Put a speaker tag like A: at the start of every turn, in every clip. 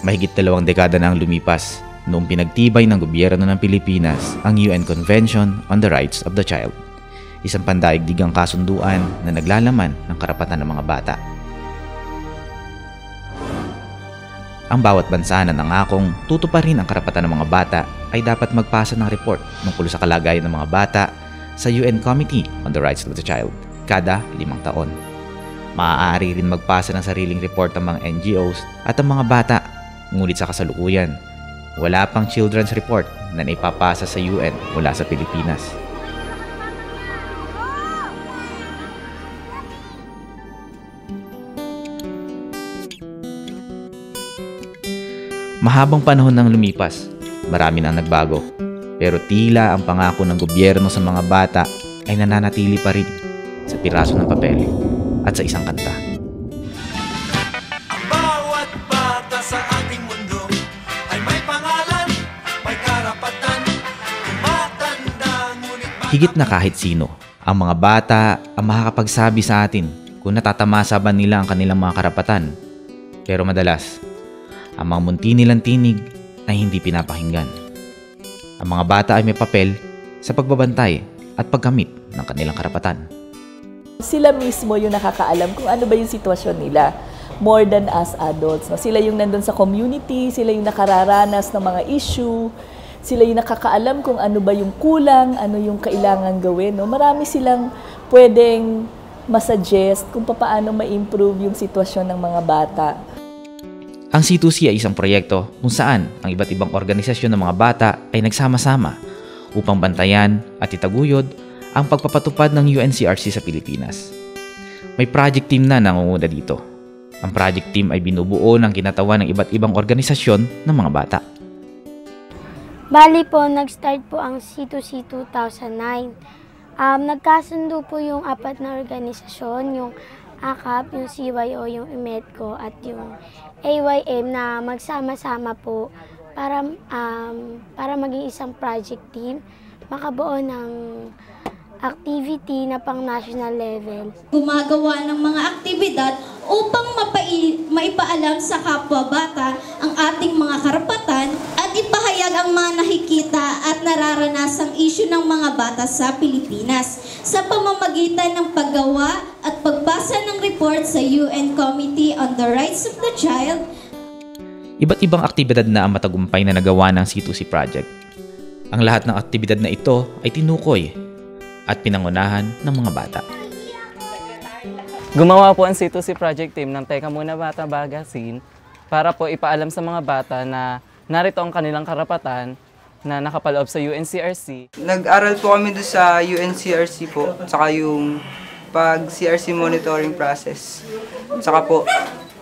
A: Mahigit 2 dekada na ang lumipas noong pinagtibay ng gobyerno ng Pilipinas ang UN Convention on the Rights of the Child, isang pandaigdigang kasunduan na naglalaman ng karapatan ng mga bata. Ang bawat bansa na nangakong tutuparin ang karapatan ng mga bata ay dapat magpasa ng report tungkol sa kalagayan ng mga bata sa UN Committee on the Rights of the Child kada 5 taon. Maaari rin magpasa ng sariling report ang mga NGOs at ang mga bata, ngunit sa kasalukuyan, wala pang children's report na naipapasa sa UN mula sa Pilipinas. Mahabang panahon nang lumipas, marami nang nagbago, pero tila ang pangako ng gobyerno sa mga bata ay nananatili pa rin sa piraso ng papel at sa isang kanta.
B: Ang bawat bata sa ating mundo ay may pangalan, may karapatan, tumatanda ngunit
A: Higit na kahit sino, ang mga bata ang makakapagsabi sa atin kung natatamasa ba nila ang kanilang mga karapatan. Pero madalas, ang mga munti nilang tinig ay hindi pinapakinggan. Ang mga bata ay may papel sa pagbabantay at pagkamit ng kanilang karapatan.
C: Sila mismo yung nakakaalam kung ano ba yung sitwasyon nila more than us adults. No? Sila yung nandun sa community, sila yung nakararanas ng mga issue, sila yung nakakaalam kung ano ba yung kulang, ano yung kailangan gawin. No? Marami silang pwedeng masuggest kung paano ma-improve yung sitwasyon ng mga bata.
A: Ang C2C ay isang proyekto kung saan ang iba't ibang organisasyon ng mga bata ay nagsama-sama upang bantayan at itaguyod ang pagpapatupad ng UNCRC sa Pilipinas. May project team na nangunguna dito. Ang project team ay binubuo ng kinatawan ng iba't ibang organisasyon ng mga bata.
D: Bali po, nag-start po ang C2C 2009. Nagkasundo po yung 4 na organisasyon, yung AKAP, yung CYO, yung IMEDCO at yung AYM na magsama-sama po para maging isang project team, makabuo ng activity na pang national level.
E: Gumagawa ng mga aktibidad upang maipaalam sa kapwa bata ang ating mga karapatan at ipahayag ang mga nakikita at nararanasang issue ng mga bata sa Pilipinas sa pamamagitan ng paggawa at pagbasa ng report sa UN Committee on the Rights of the Child.
A: Iba't ibang aktibidad na ang matagumpay na nagawa ng C2C Project. Ang lahat ng aktibidad na ito ay tinukoy at pinangunahan ng mga bata.
F: Gumawa po ang C2C Project Team ng Teka Muna Bata Magazine para po ipaalam sa mga bata na narito ang kanilang karapatan na nakapaloob sa UNCRC.
G: Nag-aral po kami doon sa UNCRC po, saka yung pag-CRC monitoring process. Saka po,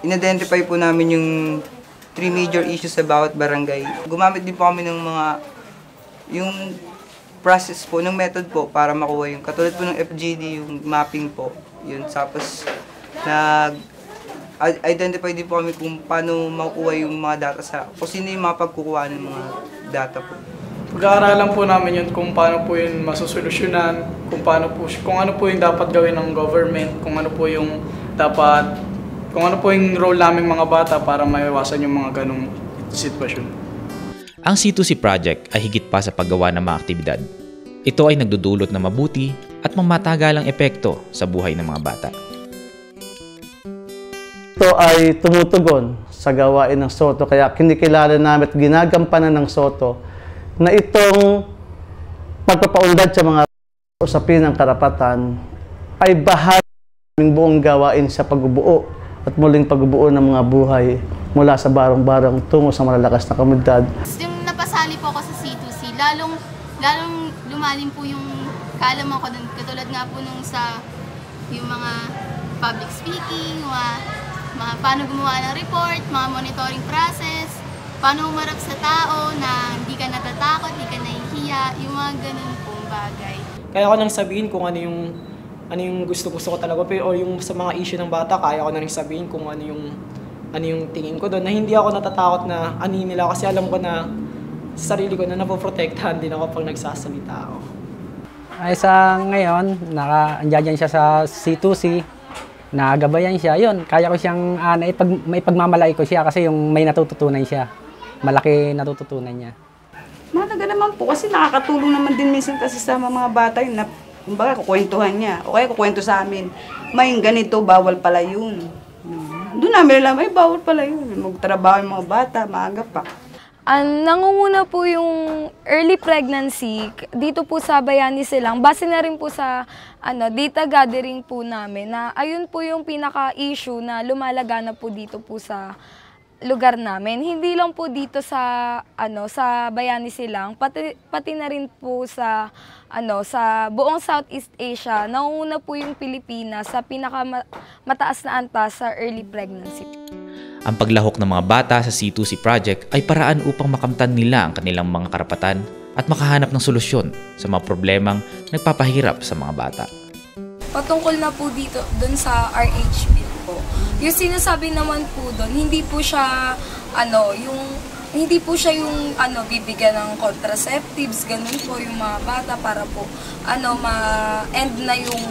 G: in-identify po namin yung 3 major issues sa bawat barangay. Gumamit din po kami ng yung process po, ng method po para makuha yung katulad po ng FGD, yung mapping po. Yun, tapos identify din po kami kung paano makukuha yung mga data kung sino yung mga pagkukuha ng mga data po.
H: Pag-aaralan po namin yun kung paano po yun masusolusyonan, kung ano po yung dapat gawin ng government, kung ano po yung role naming mga bata para maiwasan yung mga ganong sitwasyon.
A: Ang C2C Project ay higit pa sa paggawa ng mga aktibidad. Ito ay nagdudulot ng mabuti at mamatagalang epekto sa buhay ng mga bata.
I: Ito ay tumutugon sa gawain ng SOTO, kaya kinikilala namin at ginagampanan ng SOTO na itong pagpapaunlad sa mga usapin ng karapatan ay bahagi ng buong gawain sa pagbubuo at muling pagbubuo ng mga buhay mula sa barang-barang tungo sa malalakas na komunidad.
J: Yung napasali po ako sa C2C, lalong lumalim po yung kaalaman ko dun. Katulad nga po nung yung mga public speaking, mga paano gumawa ng report, mga monitoring process, paano umarap sa tao na hindi ka natatakot, hindi ka nahihiya, yung mga ganun pong bagay.
K: Kaya ko nang sabihin kung ano yung gusto ko talaga, o yung sa mga issue ng bata, kaya ko nang sabihin kung ano yung tingin ko doon, na hindi ako natatakot na anin nila kasi alam ko na sa sarili ko na napoprotektahan din ako pag nagsasalita ako.
L: Ay sa ngayon, andiyan siya sa C2C nagabayan siya. Yun, kaya ko siyang maipagmamalaki ko siya kasi yung may natututunan siya. Malaki natututunan niya.
M: Mahalaga naman po kasi nakakatulong naman din minsan kasi sa mga bata yun na kumbaga kukwentuhan niya o kaya kukwento sa amin, may ganito, bawal pala yun. Doon namin alam, ay bawal pala yun. Magtrabaho yung mga bata, maaga pa.
N: Nangunguna po yung early pregnancy dito po sa Bayani Silang. Base na rin po sa data gathering po namin na ayun po yung pinaka-issue na lumalaganap po dito po sa lugar namin. Hindi lang po dito sa sa Bayani Silang, pati na rin po sa sa buong Southeast Asia. Nangunguna po yung Pilipinas sa mataas na antas sa early pregnancy.
A: Ang paglahok ng mga bata sa C2C project ay paraan upang makamtan nila ang kanilang mga karapatan at makahanap ng solusyon sa mga problemang nagpapahirap sa mga bata.
N: Patungkol na po dito, doon sa RH bill po. Yung sinasabi naman po doon, hindi po siya bibigyan ng contraceptives, ganun po yung mga bata para po ma-end na yung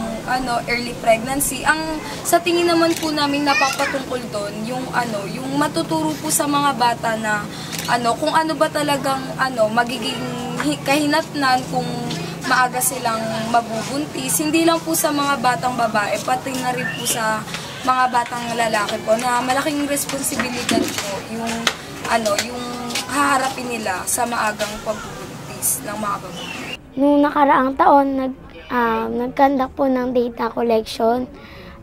N: early pregnancy. Ang sa tingin naman po namin napapatungkol doon yung yung matuturo po sa mga bata na kung ano ba talagang magiging kahinatnan kung maaga silang mabubuntis. Hindi lang po sa mga batang babae, pati na rin po sa mga batang lalaki po na malaking responsibilidad po yung yung haharapin nila sa maagang pagbubuntis ng mga babae.
D: Noong nakaraang taon, nag-conduct po ng data collection.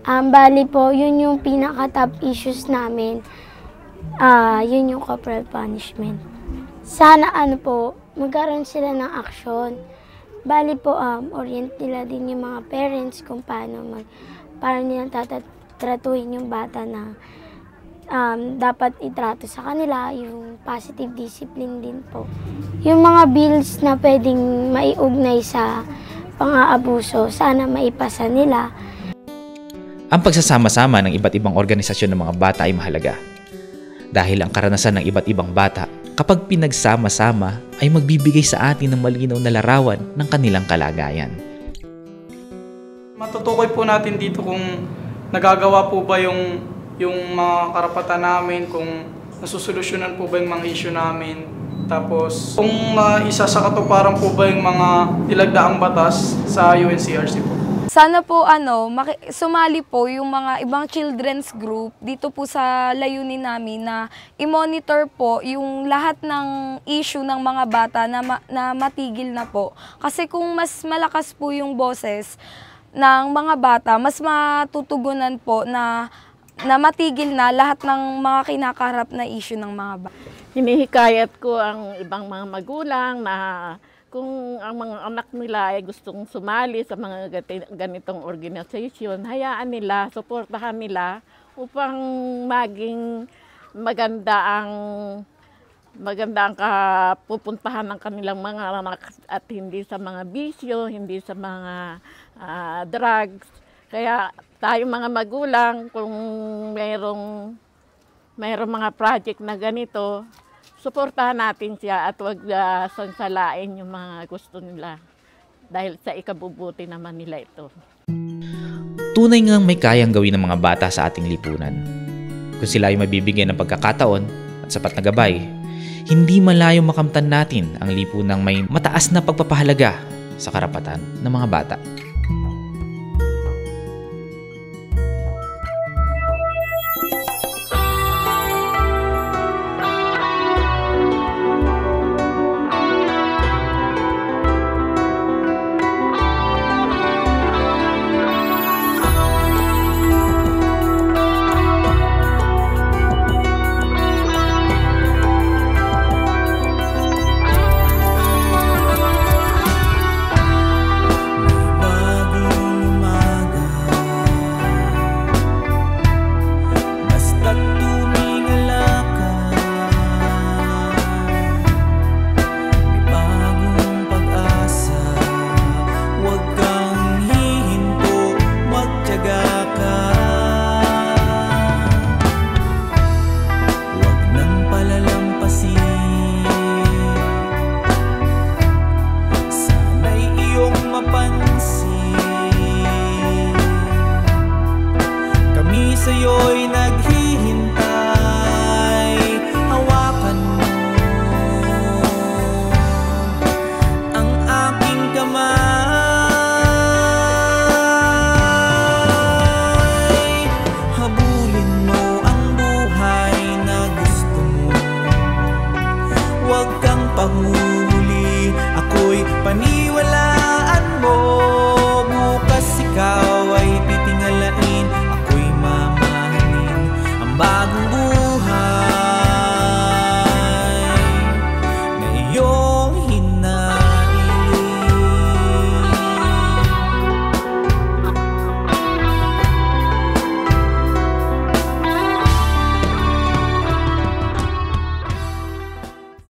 D: Bali po, yun yung pinaka-top issues namin. Yun yung corporal punishment. Sana magkaroon sila ng action. Bali po, orient nila din yung mga parents kung paano nilang tratuhin yung bata na dapat itrato sa kanila, yung positive discipline din po. Yung mga bills na pwedeng maiugnay sa pang-aabuso, sana maipasa nila.
A: Ang pagsasama-sama ng iba't ibang organisasyon ng mga bata ay mahalaga. Dahil ang karanasan ng iba't ibang bata, kapag pinagsama-sama, ay magbibigay sa atin ng malinaw na larawan ng kanilang kalagayan.
H: Matutukoy po natin dito kung nagagawa po ba yung mga karapatan namin, kung nasusolusyonan po ba yung mga issue namin. Tapos, kung isa sa katuparan po ba yung mga ilagdaang batas sa UNCRC po.
N: Sana po sumali po yung mga ibang children's group dito po sa layunin namin na i-monitor po yung lahat ng issue ng mga bata na matigil na po. Kasi kung mas malakas po yung boses ng mga bata, mas matutugunan po na matigil na lahat ng mga kinakaharap na issue ng mga bata.
O: Hinihikayat ko ang ibang mga magulang na kung ang mga anak nila ay gustong sumali sa mga ganitong organisasyon, hayaan nila, suportahan nila upang maging maganda ang kapupuntahan ng kanilang mga anak at hindi sa mga bisyo, hindi sa mga drugs. Kaya tayo mga magulang, kung mayroong mga project na ganito, suportahan natin siya at huwag sansalain yung mga gusto nila dahil sa ikabubuti naman nila ito.
A: Tunay ngang may kayang gawin ng mga bata sa ating lipunan. Kung sila ay mabibigyan ng pagkakataon at sapat na gabay, hindi malayong makamtan natin ang lipunang may mataas na pagpapahalaga sa karapatan ng mga bata.